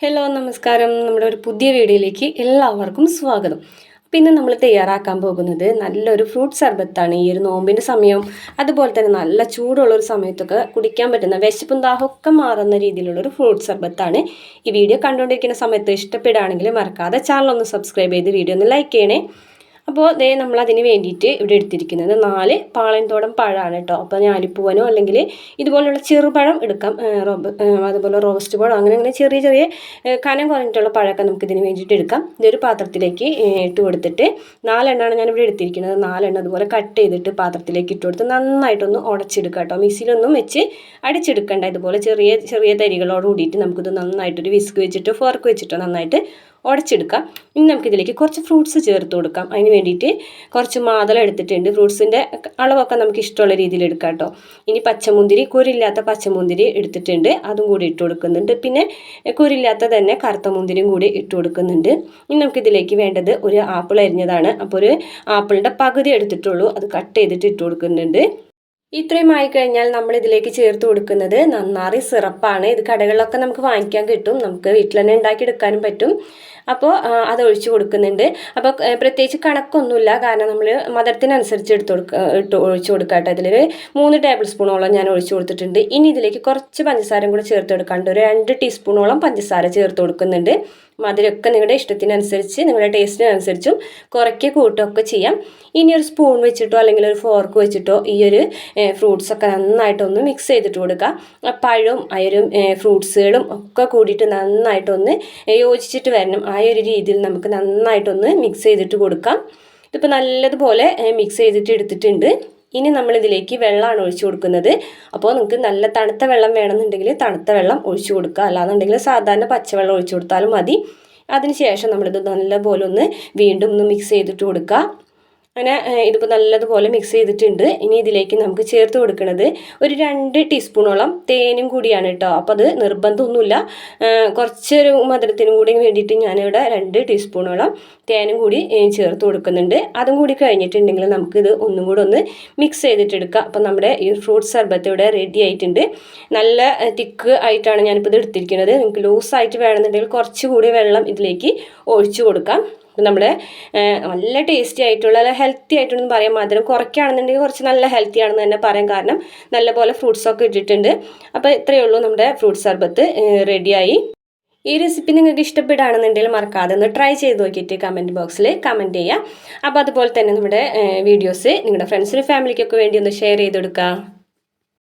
Hello നമസ്കാരം. നമ്മുടെ ഒരു പുതിയ വീഡിയോയിലേക്ക് എല്ലാവർക്കും സ്വാഗതം. അപ്പോൾ ഇന്ന് നമ്മൾ തയ്യാറാക്കാൻ പോകുന്നത് നല്ലൊരു ഫ്രൂട്ട് സർബത്താണ്. ഈ ഒരു നോമ്പിൻ്റെ സമയവും അതുപോലെ തന്നെ നല്ല ചൂടുള്ളൊരു സമയത്തൊക്കെ കുടിക്കാൻ പറ്റുന്ന വിശപ്പും ദാഹമൊക്കെ മാറുന്ന രീതിയിലുള്ളൊരു ഫ്രൂട്ട് സർബത്താണ്. ഈ വീഡിയോ കണ്ടുകൊണ്ടിരിക്കുന്ന സമയത്ത് ഇഷ്ടപ്പെടുകയാണെങ്കിൽ മറക്കാതെ ചാനൽ ഒന്ന് സബ്സ്ക്രൈബ് ചെയ്ത് വീഡിയോ ഒന്ന് ലൈക്ക് ചെയ്യണേ. അപ്പോൾ ദേ നമ്മൾ അതിന് വേണ്ടിയിട്ട് ഇവിടെ എടുത്തിരിക്കുന്നത് 4 പാളയംതോടൻ പഴമാണ് കേട്ടോ. അപ്പോൾ ഞാലിപ്പൂവനോ അല്ലെങ്കിൽ ഇതുപോലുള്ള ചെറുപഴം എടുക്കാം. അതുപോലെ റോസ്റ്റ് പഴം അങ്ങനെ ചെറിയ ചെറിയ കനം കുറഞ്ഞിട്ടുള്ള പഴമൊക്കെ നമുക്ക് ഇതിന് വേണ്ടിയിട്ട് എടുക്കാം. ഇതൊരു പാത്രത്തിലേക്ക് ഇട്ട് കൊടുത്തിട്ട് 4 എണ്ണമാണ് ഞാനിവിടെ എടുത്തിരിക്കുന്നത്. 4 എണ്ണം അതുപോലെ കട്ട് ചെയ്തിട്ട് പാത്രത്തിലേക്ക് ഇട്ട് കൊടുത്ത് നന്നായിട്ടൊന്ന് ഉടച്ചെടുക്കുക കേട്ടോ. മിക്സിയിലൊന്നും വെച്ച് അടിച്ചെടുക്കേണ്ട. ഇതുപോലെ ചെറിയ ചെറിയ തരികളോട് കൂടിയിട്ട് നമുക്കിത് നന്നായിട്ടൊരു വിസ്ക് വെച്ചിട്ടോ ഫോർക്ക് വെച്ചിട്ടോ നന്നായിട്ട് ഉടച്ചെടുക്കാം. ഇനി നമുക്കിതിലേക്ക് കുറച്ച് ഫ്രൂട്ട്സ് ചേർത്ത് കൊടുക്കാം. അതിന് വേണ്ടിയിട്ട് കുറച്ച് മാതളം എടുത്തിട്ടുണ്ട്. ഫ്രൂട്ട്സിൻ്റെ അളവൊക്കെ നമുക്ക് ഇഷ്ടമുള്ള രീതിയിൽ എടുക്കാം കേട്ടോ. ഇനി പച്ചമുന്തിരി, കുരില്ലാത്ത പച്ചമുന്തിരി എടുത്തിട്ടുണ്ട്, അതും കൂടി ഇട്ട് കൊടുക്കുന്നുണ്ട്. പിന്നെ കുരില്ലാത്ത തന്നെ കറുത്ത മുന്തിരിയും കൂടി ഇട്ട് കൊടുക്കുന്നുണ്ട്. ഇനി നമുക്കിതിലേക്ക് വേണ്ടത് ഒരു ആപ്പിൾ അരിഞ്ഞതാണ്. അപ്പോൾ ഒരു ആപ്പിളിൻ്റെ പകുതി എടുത്തിട്ടുള്ളൂ, അത് കട്ട് ചെയ്തിട്ട് ഇട്ട് കൊടുക്കുന്നുണ്ട്. ഇത്രയും ആയിക്കഴിഞ്ഞാൽ നമ്മൾ ഇതിലേക്ക് ചേർത്ത് കൊടുക്കുന്നത് നന്നാറി സിറപ്പാണ്. ഇത് കടകളിലൊക്കെ നമുക്ക് വാങ്ങിക്കാൻ കിട്ടും, നമുക്ക് വീട്ടിൽ തന്നെ ഉണ്ടാക്കിയെടുക്കാനും പറ്റും. അപ്പോൾ അത് ഒഴിച്ച് കൊടുക്കുന്നുണ്ട്. അപ്പോൾ പ്രത്യേകിച്ച് കണക്കൊന്നുമില്ല, കാരണം നമ്മൾ മധുരത്തിനനുസരിച്ച് ഒഴിച്ച് കൊടുക്കുക കേട്ടോ. ഇതിലൊരു 3 ടേബിൾ സ്പൂണോളം ഞാൻ ഒഴിച്ച് കൊടുത്തിട്ടുണ്ട്. ഇനി ഇതിലേക്ക് കുറച്ച് പഞ്ചസാരയും കൂടി ചേർത്ത് കൊടുക്കാണ്ട് ഒരു 2 ടീസ്പൂണോളം പഞ്ചസാര ചേർത്ത് കൊടുക്കുന്നുണ്ട്. മധുരമൊക്കെ നിങ്ങളുടെ ഇഷ്ടത്തിനനുസരിച്ച് നിങ്ങളുടെ ടേസ്റ്റിനനുസരിച്ചും കുറയ്ക്കുക കൂട്ടുകയൊക്കെ ചെയ്യാം. ഇനി ഒരു സ്പൂൺ വെച്ചിട്ടോ അല്ലെങ്കിൽ ഒരു ഫോർക്ക് വെച്ചിട്ടോ ഈ ഒരു ഫ്രൂട്ട്സൊക്കെ നന്നായിട്ടൊന്ന് മിക്സ് ചെയ്തിട്ട് കൊടുക്കുക. പഴവും ഫ്രൂട്ട്സുകളും ഒക്കെ കൂടിയിട്ട് നന്നായിട്ടൊന്ന് യോജിച്ചിട്ട് വരണം. ആ ഒരു രീതിയിൽ നമുക്ക് നന്നായിട്ടൊന്ന് മിക്സ് ചെയ്തിട്ട് കൊടുക്കാം. ഇതിപ്പോൾ നല്ലതുപോലെ മിക്സ് ചെയ്തിട്ട് എടുത്തിട്ടുണ്ട്. ഇനി നമ്മളിതിലേക്ക് വെള്ളമാണ് ഒഴിച്ചു കൊടുക്കുന്നത്. അപ്പോൾ നിങ്ങൾക്ക് നല്ല തണുത്ത വെള്ളം വേണമെന്നുണ്ടെങ്കിൽ തണുത്ത വെള്ളം ഒഴിച്ചു കൊടുക്കുക, അല്ലാന്നുണ്ടെങ്കിൽ സാധാരണ പച്ചവെള്ളം ഒഴിച്ചു കൊടുത്താലും മതി. അതിനുശേഷം നമ്മളിത് നല്ലപോലെ ഒന്ന് വീണ്ടും ഒന്ന് മിക്സ് ചെയ്തിട്ട് കൊടുക്കുക. അങ്ങനെ ഇതിപ്പോൾ നല്ലതുപോലെ മിക്സ് ചെയ്തിട്ടുണ്ട്. ഇനി ഇതിലേക്ക് നമുക്ക് ചേർത്ത് കൊടുക്കുന്നത് ഒരു 2 ടീസ്പൂണോളം തേനും കൂടിയാണ് കേട്ടോ. അപ്പോൾ അത് നിർബന്ധമൊന്നുമില്ല, കുറച്ചൊരു മധുരത്തിനും കൂടി വേണ്ടിയിട്ട് ഞാനിവിടെ 2 ടീസ്പൂണോളം തേനും കൂടി ചേർത്ത് കൊടുക്കുന്നുണ്ട്. അതും കൂടി കഴിഞ്ഞിട്ടുണ്ടെങ്കിൽ നമുക്കിത് ഒന്നും കൂടെ ഒന്ന് മിക്സ് ചെയ്തിട്ടെടുക്കാം. അപ്പോൾ നമ്മുടെ ഈ ഫ്രൂട്ട് സർബത്ത് ഇവിടെ റെഡി ആയിട്ടുണ്ട്. നല്ല തിക്ക് ആയിട്ടാണ് ഞാനിപ്പോൾ ഇത് എടുത്തിരിക്കുന്നത്. നിങ്ങൾക്ക് ലൂസായിട്ട് വേണമെന്നുണ്ടെങ്കിൽ കുറച്ചുകൂടി വെള്ളം ഇതിലേക്ക് ഒഴിച്ചു കൊടുക്കാം. നമ്മുടെ നല്ല ടേസ്റ്റി ആയിട്ടുള്ള നല്ല ഹെൽത്തി ആയിട്ടുണ്ടെന്ന് പറയാം. മധുരം കുറയ്ക്കുകയാണെന്നുണ്ടെങ്കിൽ കുറച്ച് നല്ല ഹെൽത്തി ആണെന്ന് തന്നെ പറയാം, കാരണം നല്ലപോലെ ഫ്രൂട്ട്സൊക്കെ ഇട്ടിട്ടുണ്ട്. അപ്പോൾ ഇത്രയേ ഉള്ളൂ, നമ്മുടെ ഫ്രൂട്ട് സർബത്ത് റെഡിയായി. ഈ റെസിപ്പി നിങ്ങൾക്ക് ഇഷ്ടപ്പെടുകയാണെന്നുണ്ടെങ്കിൽ മറക്കാതെ ഒന്ന് ട്രൈ ചെയ്ത് നോക്കിയിട്ട് കമൻറ്റ് ബോക്സിൽ കമൻറ്റ് ചെയ്യുക. അപ്പോൾ അതുപോലെ തന്നെ നമ്മുടെ വീഡിയോസ് നിങ്ങളുടെ ഫ്രണ്ട്സിനും ഫാമിലിക്കൊക്കെ വേണ്ടി ഒന്ന് ഷെയർ ചെയ്ത് കൊടുക്കുക.